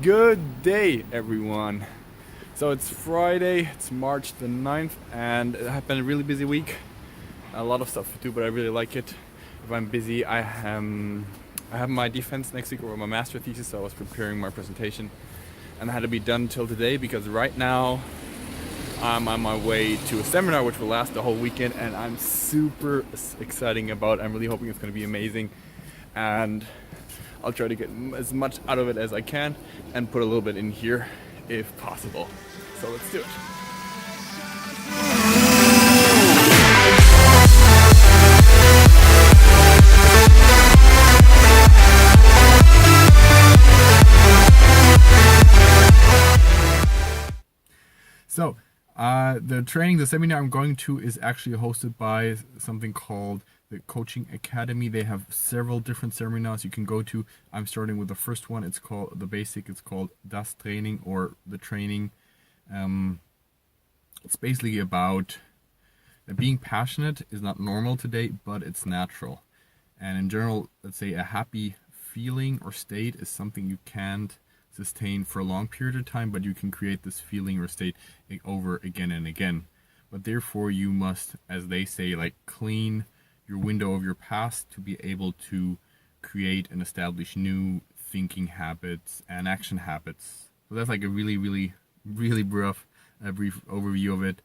Good day, everyone. So it's Friday, it's March the 9th, and it has been a really busy week. A lot of stuff to do, but I really like it. If I'm busy, I have my defense next week or my master thesis, so I was preparing my presentation, and it had to be done till today because right now I'm on my way to a seminar which will last the whole weekend, and I'm super exciting about. I'm really hoping it's going to be amazing, and I'll try to get as much out of it as I can and put a little bit in here if possible. So let's do it. So, the seminar I'm going to is actually hosted by something called the Coaching Academy. They have several different seminars you can go to. I'm starting with the first one. It's called It's called Das Training, or the training. It's basically about that being passionate is not normal today, but it's natural. And in general, let's say a happy feeling or state is something you can't sustain for a long period of time, but you can create this feeling or state over again and again. But therefore, you must, as they say, like clean your window of your past to be able to create and establish new thinking habits and action habits. So that's like a really brief overview of it.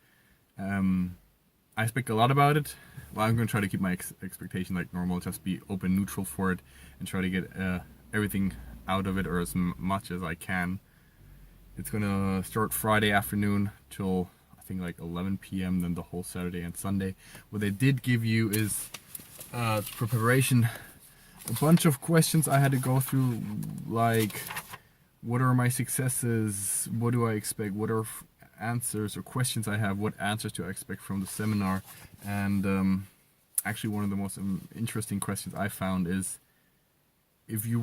I expect a lot about it. Well, I'm going to try to keep my expectation like normal, just be open, neutral for it, and try to get everything out of it, or as much as I can. It's going to start Friday afternoon till I think like 11 p.m., then the whole Saturday and Sunday. What they did give you is for preparation a bunch of questions I had to go through, like what are my successes, what do I expect, what are answers or questions I have, what answers do I expect from the seminar. And actually one of the most interesting questions I found is, if you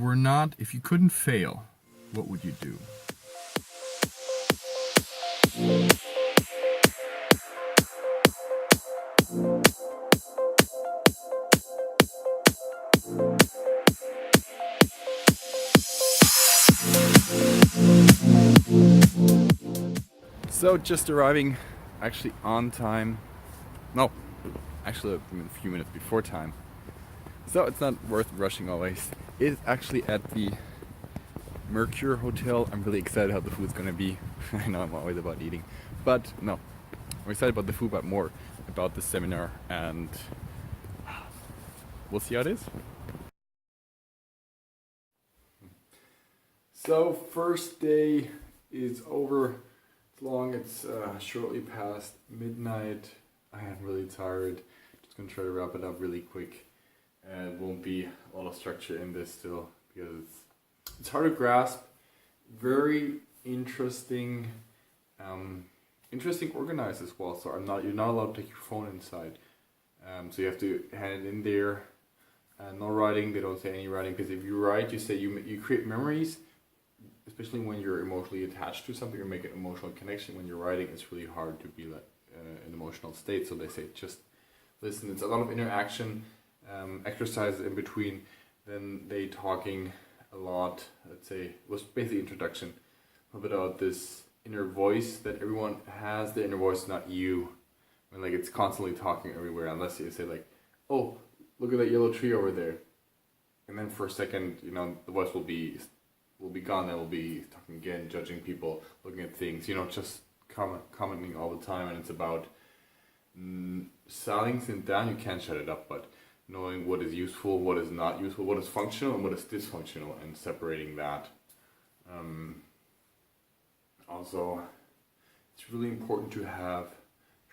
couldn't fail, what would you do? So just arriving actually on time. No, actually a few minutes before time. So it's not worth rushing always. It is actually at the Mercure Hotel. I'm really excited how the food's gonna be. I know I'm always about eating, but no, I'm excited about the food, but more about the seminar, and we'll see how it is. So first day is over. It's long. It's shortly past midnight. I am really tired. Just gonna try to wrap it up really quick. And won't be a lot of structure in this still because it's hard to grasp. Very interesting, interesting organized as well. So you're not allowed to take your phone inside. So you have to hand it in there. No writing. They don't say any writing, because if you write, you say you create memories, especially when you're emotionally attached to something or make an emotional connection. When you're writing, it's really hard to be like an emotional state. So they say just listen. It's a lot of interaction. Exercises in between, then they talking a lot. Let's say was basically introduction about this inner voice that everyone has. The inner voice, not you. I mean, like it's constantly talking everywhere, unless you say like, "Oh, look at that yellow tree over there," and then for a second, the voice will be gone. And will be talking again, judging people, looking at things. Just commenting all the time, and it's about silencing it down. You can't shut it up, but knowing what is useful, what is not useful, what is functional and what is dysfunctional, and separating that. Also, it's really important to have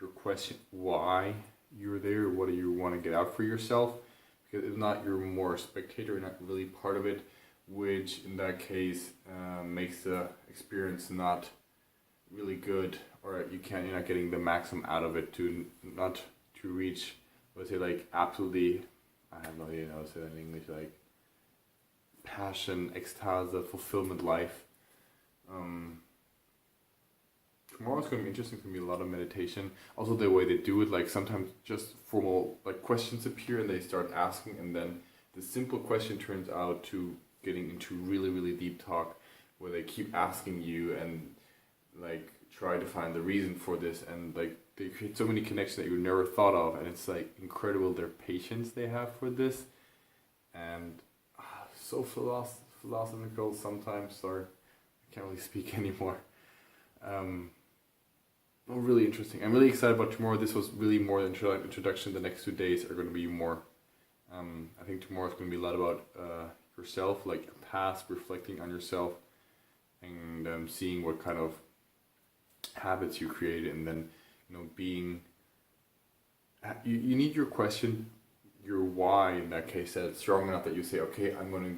your question why you're there, what do you want to get out for yourself, because if not, you're more a spectator, you're not really part of it, which in that case makes the experience not really good, or you're not getting the maximum out of it to reach, let's say, like absolutely, I have no idea how to say that in English, like passion, ecstasy, fulfillment life. Tomorrow's going to be interesting. It's going to be a lot of meditation. Also the way they do it, like sometimes just formal like questions appear and they start asking, and then the simple question turns out to getting into really, really deep talk, where they keep asking you and like try to find the reason for this, and like they create so many connections that you never thought of, and it's like incredible their patience they have for this, and so philosophical sometimes. Sorry, I can't really speak anymore. Really interesting. I'm really excited about tomorrow. This was really more the introduction. The next 2 days are going to be more. I think tomorrow is going to be a lot about yourself, like your past, reflecting on yourself, and seeing what kind of habits you created, and then being. You need your question, your why in that case, that's strong enough that you say, okay, I'm going to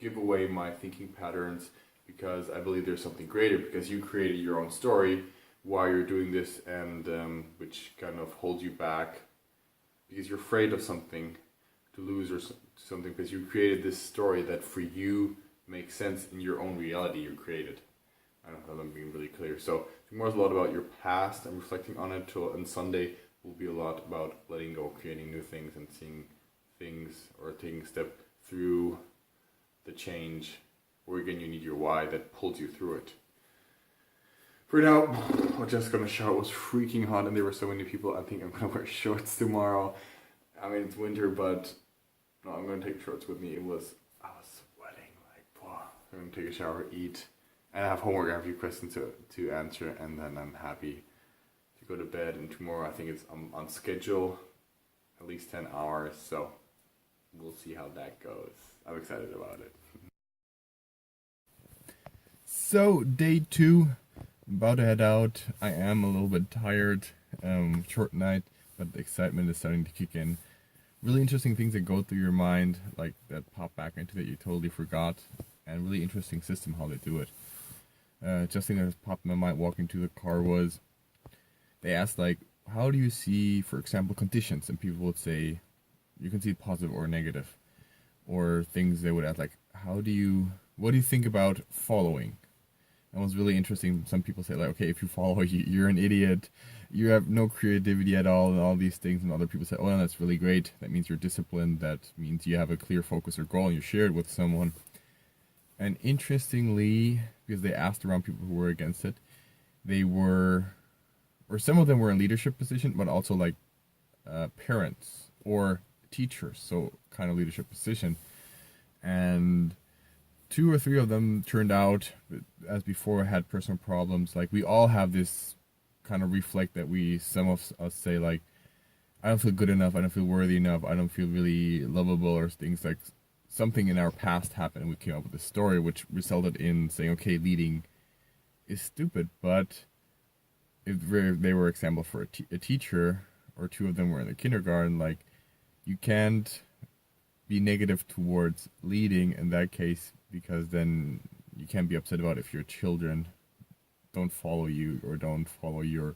give away my thinking patterns because I believe there's something greater, because you created your own story, why you're doing this, and which kind of holds you back because you're afraid of something to lose or something, because you created this story that for you makes sense in your own reality you created. I don't know if I'm being really clear. So tomorrow's a lot about your past and reflecting on it. And Sunday will be a lot about letting go, creating new things, and seeing things or taking a step through the change, where again you need your why that pulls you through it. For now, I'm just gonna shower. It was freaking hot and there were so many people. I think I'm gonna wear shorts tomorrow. I mean, it's winter, but no, I'm gonna take shorts with me. I was sweating like, wow. I'm gonna take a shower, eat, and I have homework. I have a few questions to answer, and then I'm happy to go to bed. And tomorrow, I think it's on schedule, at least 10 hours. So we'll see how that goes. I'm excited about it. So day 2. About to head out. I am a little bit tired, short night, but the excitement is starting to kick in. Really interesting things that go through your mind, like that pop back into that you totally forgot, and really interesting system how they do it. Just thing that has popped in my mind walking to the car was, they asked like, how do you see, for example, conditions? And people would say, you can see positive or negative. Or things they would ask like, what do you think about following? That was really interesting. Some people say like, okay, if you follow, you're an idiot, you have no creativity at all, and all these things. And other people say, oh, that's really great. That means you're disciplined. That means you have a clear focus or goal, and you share it with someone. And interestingly, because they asked around people who were against it, they were, or some of them were in leadership position, but also like parents or teachers, so kind of leadership position. And 2 or 3 of them turned out, as before, had personal problems. Like, we all have this kind of reflect that some of us say, like, I don't feel good enough, I don't feel worthy enough, I don't feel really lovable, or things like something in our past happened and we came up with a story which resulted in saying, okay, leading is stupid. But if they were example for a teacher, or 2 of them were in the kindergarten, like, you can't be negative towards leading in that case, because then you can't be upset about if your children don't follow you or don't follow your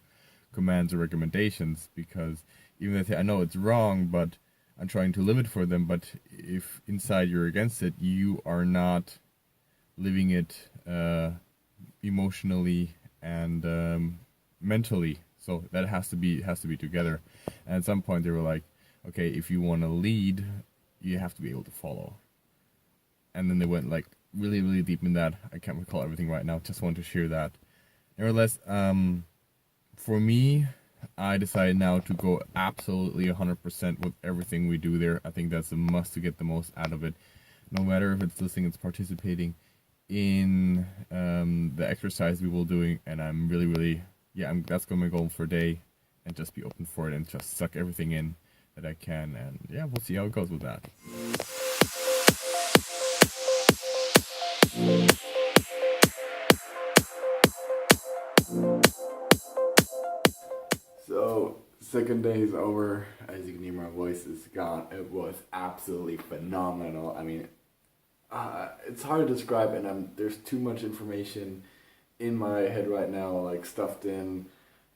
commands or recommendations, because even if they say, I know it's wrong, but I'm trying to live it for them, but if inside you're against it, you are not living it emotionally and mentally. So that has to be together. And at some point they were like, okay, if you want to lead, you have to be able to follow. And then they went like really, really deep in that. I can't recall everything right now. Just wanted to share that. Nevertheless, for me, I decided now to go absolutely 100% with everything we do there. I think that's a must to get the most out of it. No matter if it's listening, it's participating in the exercise we will doing. And I'm really, really, that's going to be my goal for a day. And just be open for it and just suck everything in that I can. And yeah, we'll see how it goes with that. So, second day is over. As you can hear, my voice is gone. It was absolutely phenomenal. I mean, it's hard to describe, and there's too much information in my head right now, like stuffed in.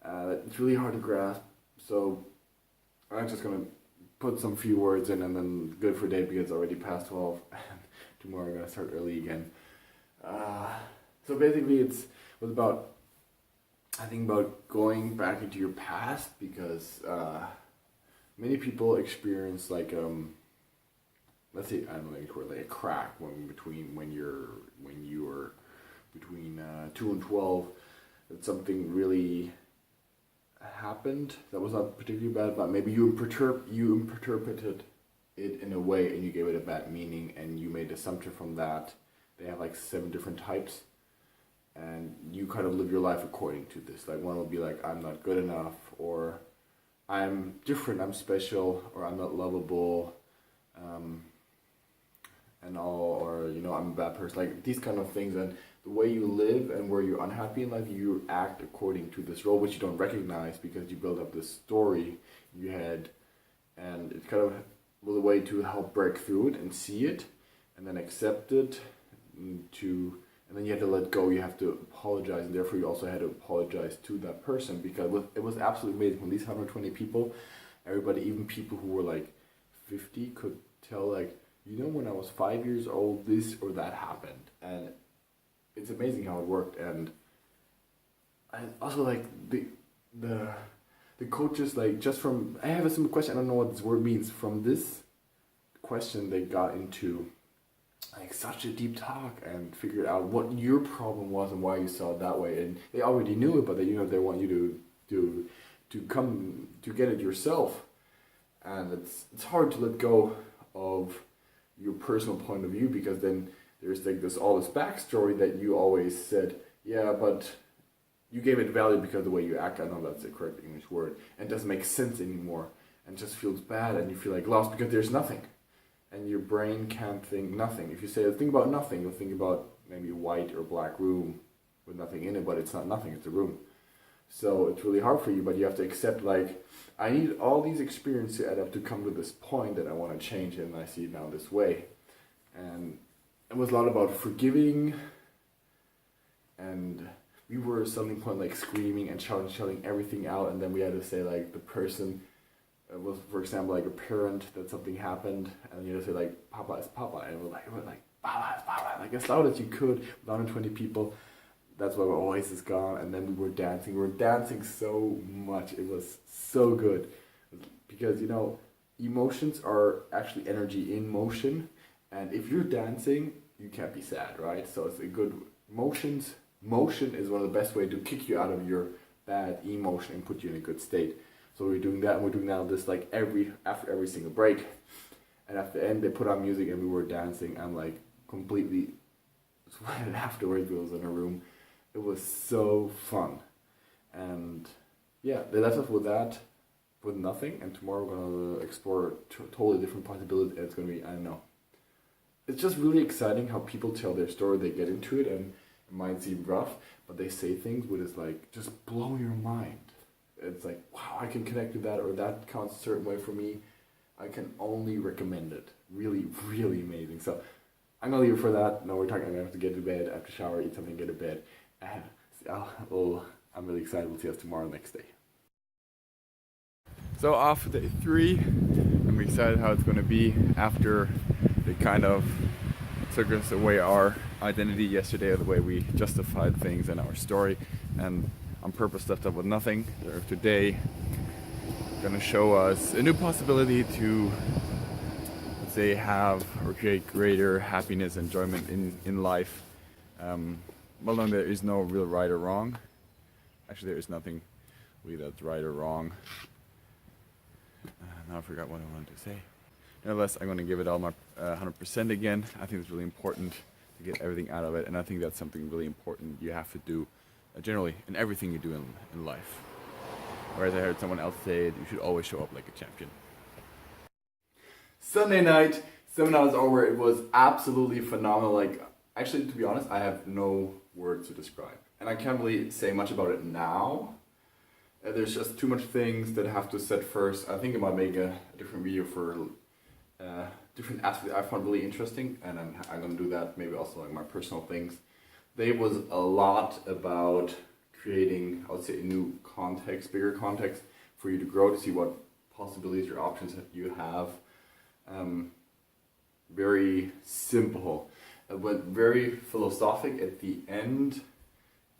It's really hard to grasp. So, I'm just gonna put some few words in, and then good for a day because it's already past 12. Tomorrow I'm gonna start early again. So basically, it was about, I think, about going back into your past, because many people experience like let's say, I don't know, like a crack between when you were 2 and 12, that something really happened that was not particularly bad, but maybe you interpreted it in a way and you gave it a bad meaning and you made assumption from that. They have like 7 different types, and you kind of live your life according to this. Like one will be like, I'm not good enough, or I'm different, I'm special, or I'm not lovable, and all, or you know, I'm a bad person. Like these kind of things, and the way you live and where you're unhappy in life, you act according to this role, which you don't recognize because you build up this story in your head, and it kind of was a way to help break through it and see it, and then accept it, and then you have to let go. You have to apologize, and therefore you also had to apologize to that person, because it was absolutely amazing. When these 120 people, everybody, even people who were like 50, could tell, like, you know, when I was 5 years old, this or that happened, and it's amazing how it worked. And also like the coaches, like, just from, I have a simple question, I don't know what this word means. From this question, they got into like such a deep talk and figured out what your problem was and why you saw it that way. And they already knew it, but they, you know, they want you to come to get it yourself. And it's hard to let go of your personal point of view, because then there's like this backstory that you always said, yeah, but you gave it value because of the way you act. I know that's the correct English word, and it doesn't make sense anymore, and just feels bad, and you feel like lost because there's nothing, and your brain can't think nothing. If you say think about nothing, you'll think about maybe a white or black room with nothing in it, but it's not nothing, it's a room. So it's really hard for you, but you have to accept, like, I need all these experiences to add up to come to this point that I want to change it, and I see it now this way. And it was a lot about forgiving, and we were at some point like screaming and shouting everything out, and then we had to say, like, the person was, for example, like a parent, that something happened, and you had to say, like, Papa is Papa, and we're like Papa is Papa, like as loud as you could, 120 people. That's why our voice is gone. And then we were dancing so much. It was so good, because, you know, emotions are actually energy in motion, and if you're dancing, you can't be sad, right? So it's a good motion is one of the best way to kick you out of your bad emotion and put you in a good state. So we're doing that, and we're doing now this like after every single break, and at the end they put on music and we were dancing. I'm like completely sweated afterwards. We was in a room. It was so fun, and yeah, they left us with that, with nothing. And tomorrow we're gonna explore totally different possibilities. And it's gonna be, I don't know. It's just really exciting how people tell their story. They get into it, and it might seem rough, but they say things which is like just blow your mind. It's like, wow, I can connect to that, or that counts a certain way for me. I can only recommend it. Really, really amazing. So I'm gonna leave it for that. No, I'm gonna have to get to bed, after shower, eat something, get to bed. And I'm really excited. We'll see us tomorrow, next day. So off for day 3. I'm excited how it's going to be after they kind of took us away our identity yesterday, or the way we justified things in our story, and on purpose left up with nothing. They're today going to show us a new possibility to, let's say, have or create greater happiness, enjoyment in life. Well, no, there is no real right or wrong. Actually, there is nothing really that's right or wrong. Now I forgot what I wanted to say. Nevertheless, I'm going to give it all my 100% again. I think it's really important to get everything out of it, and I think that's something really important you have to do generally in everything you do in life. Whereas I heard someone else say it, you should always show up like a champion. Sunday night, seminar is over. It was absolutely phenomenal. Like, actually, to be honest, I have no words to describe, and I can't really say much about it now. There's just too much things that I have to set first. I think I might make a different video for different aspects I found really interesting, and I'm gonna do that. Maybe also like my personal things. There was a lot about creating, I would say, a new context, bigger context for you to grow, to see what possibilities or options that you have. Very simple. It went very philosophic at the end,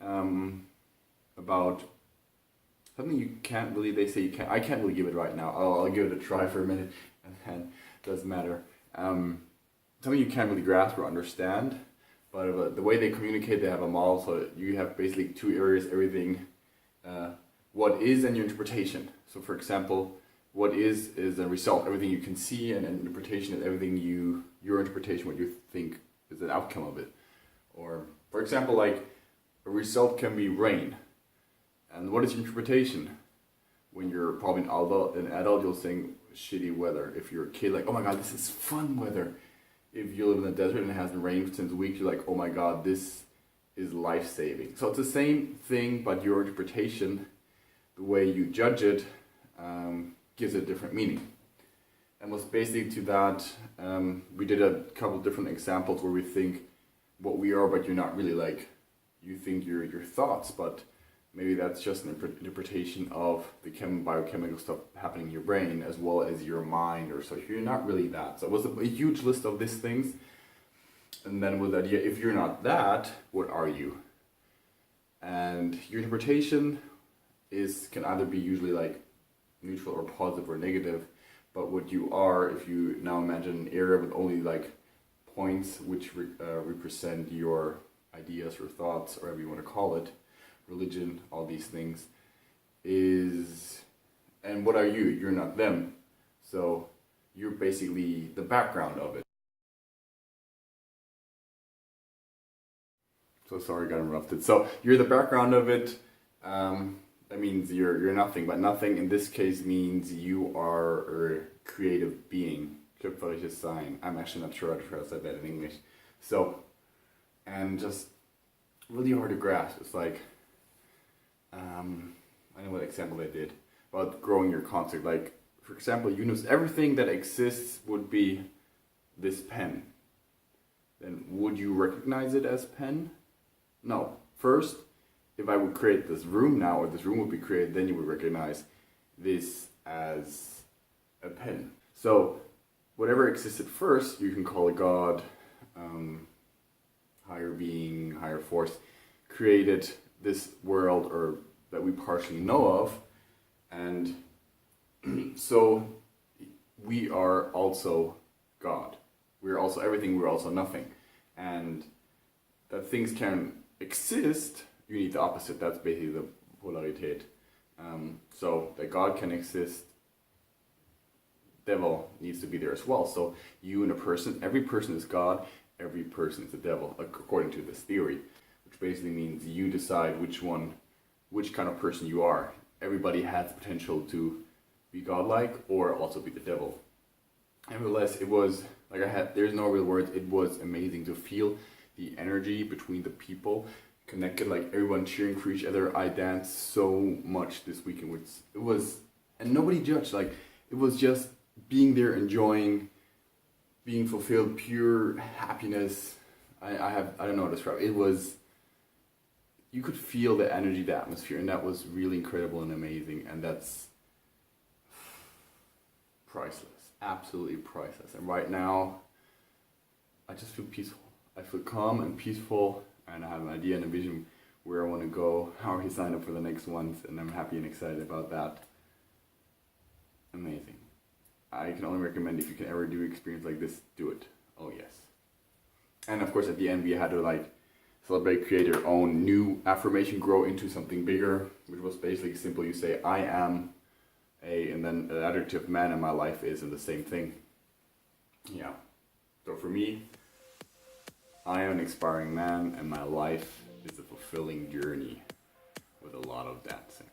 about something you can't really, they say you can't, I can't really give it right now. I'll give it a try for a minute, and then it doesn't matter. Something you can't really grasp or understand, But the way they communicate, they have a model. So you have basically two areas: everything, what is, and your interpretation. So, for example, what is a result, everything you can see, and an interpretation is everything your interpretation, what you think is the outcome of it. Or, for example, like a result can be rain. And what is your interpretation? When you're probably an adult, you'll think shitty weather. If you're a kid, like, oh my god, this is fun weather. If you live in the desert and it hasn't rained since weeks, you're like, oh my god, this is life-saving. So it's the same thing, but your interpretation, the way you judge it, gives it a different meaning. And was basically to that, we did a couple different examples where we think what we are, but you're not really, like, you think you're your thoughts, but maybe that's just an interpretation of the biochemical stuff happening in your brain as well as your mind, or so you're not really that. So it was a huge list of these things. And then with the idea, if you're not that, what are you? And your interpretation can either be usually like neutral or positive or negative, but what you are, if you now imagine an area with only like points which represent your ideas or thoughts, or whatever you want to call it, religion, all these things, and what are you? You're not them. So you're basically the background of it. So sorry, got interrupted. So you're the background of it. That means you're nothing, but nothing in this case means you are a creative being. Schöpferisches Sein. I'm actually not sure how to translate that in English. So, and just really hard to grasp. It's like, I don't know what example I did about growing your concept. Like, for example, you know, everything that exists would be this pen. Then would you recognize it as pen? No. First, if I would create this room now, or this room would be created, then you would recognize this as a pen. So whatever existed first, you can call it God, higher being, higher force, created this world, or that we partially know of, and so we are also God. We are also everything, we're also nothing. And that things can exist, you need the opposite. That's basically the polarität. So that God can exist, devil needs to be there as well. So you and a person, every person is God, every person is the devil, according to this theory, which basically means you decide which kind of person you are. Everybody has the potential to be godlike or also be the devil. Nevertheless, it was, like there's no real words, it was amazing to feel the energy between the people, connected, like everyone cheering for each other. I danced so much this weekend. It was, and nobody judged, like, it was just being there, enjoying, being fulfilled, pure happiness. I don't know how to describe it. It was, you could feel the energy, the atmosphere, and that was really incredible and amazing, and that's priceless, absolutely priceless. And right now, I just feel peaceful. I feel calm and peaceful, and I have an idea and a vision where I want to go, how I sign up for the next ones, and I'm happy and excited about that. Amazing. I can only recommend, if you can ever do an experience like this, do it. Oh yes. And of course at the end we had to like celebrate, create your own new affirmation, grow into something bigger, which was basically simple. You say, I am and then the adjective man in my life is in the same thing. Yeah. So for me, I am an inspiring man, and my life is a fulfilling journey with a lot of dancing.